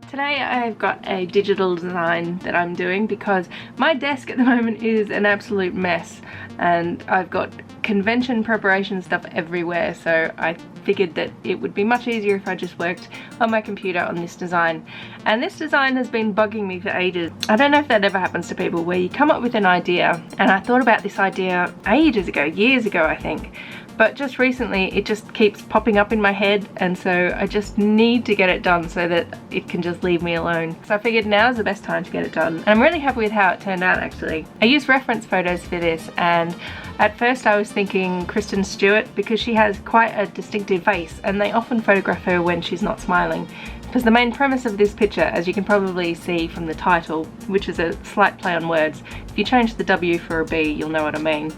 Today I've got a digital design that I'm doing because my desk at the moment is an absolute mess and I've got convention preparation stuff everywhere, so I figured that it would be much easier if I just worked on my computer on this design. And this design has been bugging me for ages. I don't know if that ever happens to people where you come up with an idea, and I thought about this idea ages ago, years ago I think, but just recently it just keeps popping up in my head, and so I just need to get it done so that it can just leave me alone. So I figured now's the best time to get it done, and I'm really happy with how it turned out actually. I used reference photos for this, and at first I was thinking Kristen Stewart because she has quite a distinctive face and they often photograph her when she's not smiling. Because the main premise of this picture, as you can probably see from the title, which is a slight play on words, if you change the W for a B you'll know what I mean.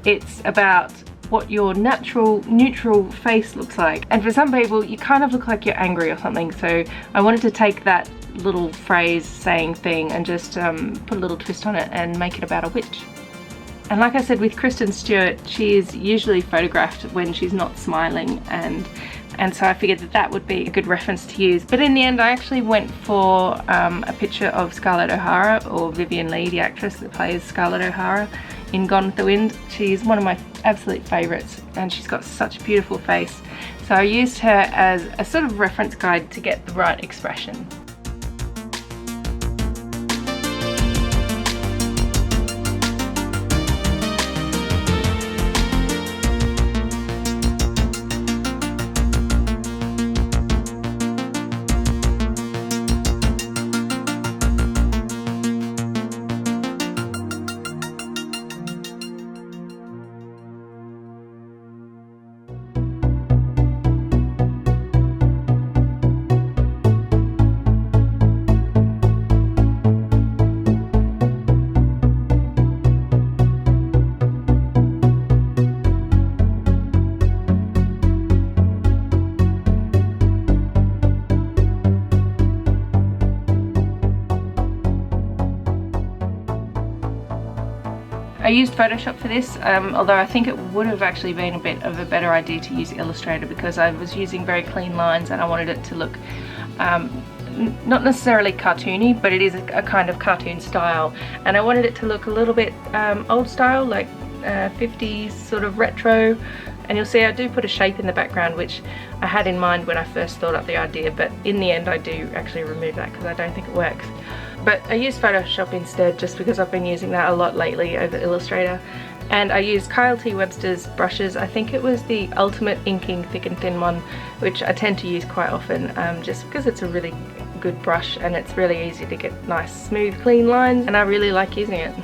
It's about what your natural neutral face looks like, and for some people you kind of look like you're angry or something, so I wanted to take that little phrase saying thing and just put a little twist on it and make it about a witch. And like I said, with Kristen Stewart, she is usually photographed when she's not smiling, and so I figured that that would be a good reference to use. But in the end I actually went for a picture of Scarlett O'Hara, or Vivian Leigh, the actress that plays Scarlett O'Hara in Gone with the Wind. She's one of my absolute favourites and she's got such a beautiful face. So I used her as a sort of reference guide to get the right expression. I used Photoshop for this, although I think it would have actually been a bit of a better idea to use Illustrator because I was using very clean lines and I wanted it to look not necessarily cartoony, but it is a kind of cartoon style, and I wanted it to look a little bit old style, like 50s sort of retro. And you'll see I do put a shape in the background, which I had in mind when I first thought up the idea, but in the end I do actually remove that because I don't think it works. But I used Photoshop instead just because I've been using that a lot lately over Illustrator. And I used Kyle T. Webster's brushes. I think it was the Ultimate Inking Thick and Thin one, which I tend to use quite often just because it's a really good brush and it's really easy to get nice smooth clean lines, and I really like using it.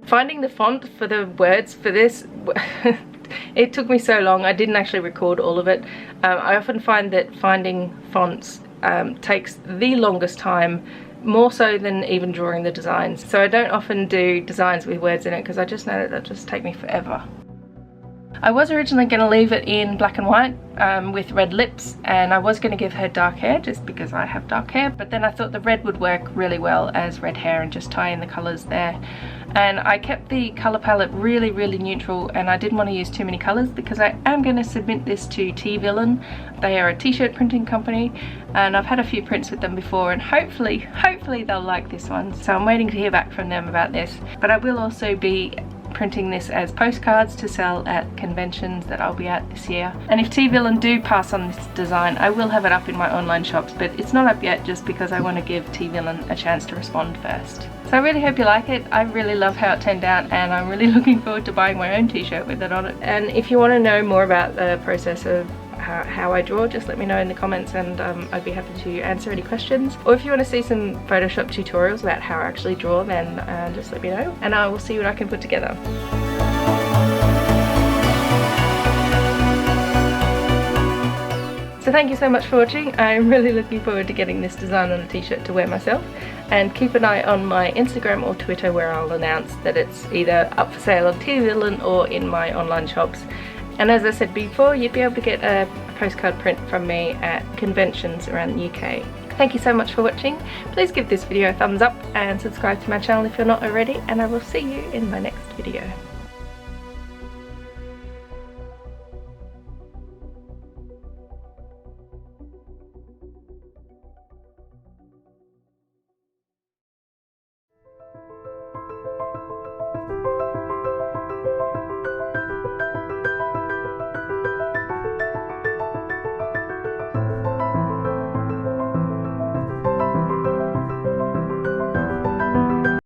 Finding the font for the words for this, it took me so long. I didn't actually record all of it. I often find that finding fonts takes the longest time, more so than even drawing the designs. So I don't often do designs with words in it because I just know that that'll just take me forever. I was originally going to leave it in black and white with red lips, and I was going to give her dark hair just because I have dark hair, but then I thought the red would work really well as red hair and just tie in the colours there. And I kept the colour palette really neutral, and I didn't want to use too many colours because I am going to submit this to T-Villain. They are a t-shirt printing company and I've had a few prints with them before, and hopefully they'll like this one. So I'm waiting to hear back from them about this. But I will also be printing this as postcards to sell at conventions that I'll be at this year. And if T-Villain do pass on this design, I will have it up in my online shops, but it's not up yet just because I want to give T-Villain a chance to respond first. So I really hope you like it. I really love how it turned out, and I'm really looking forward to buying my own t-shirt with it on it. And if you want to know more about the process of how I draw, just let me know in the comments, and I'd be happy to answer any questions. Or if you want to see some Photoshop tutorials about how I actually draw, then just let me know and I will see what I can put together. So thank you so much for watching. I'm really looking forward to getting this design on a t-shirt to wear myself, and keep an eye on my Instagram or Twitter where I'll announce that it's either up for sale on T-Villain or in my online shops. And as I said before, you'd be able to get a postcard print from me at conventions around the UK. Thank you so much for watching. Please give this video a thumbs up and subscribe to my channel if you're not already, and I will see you in my next video.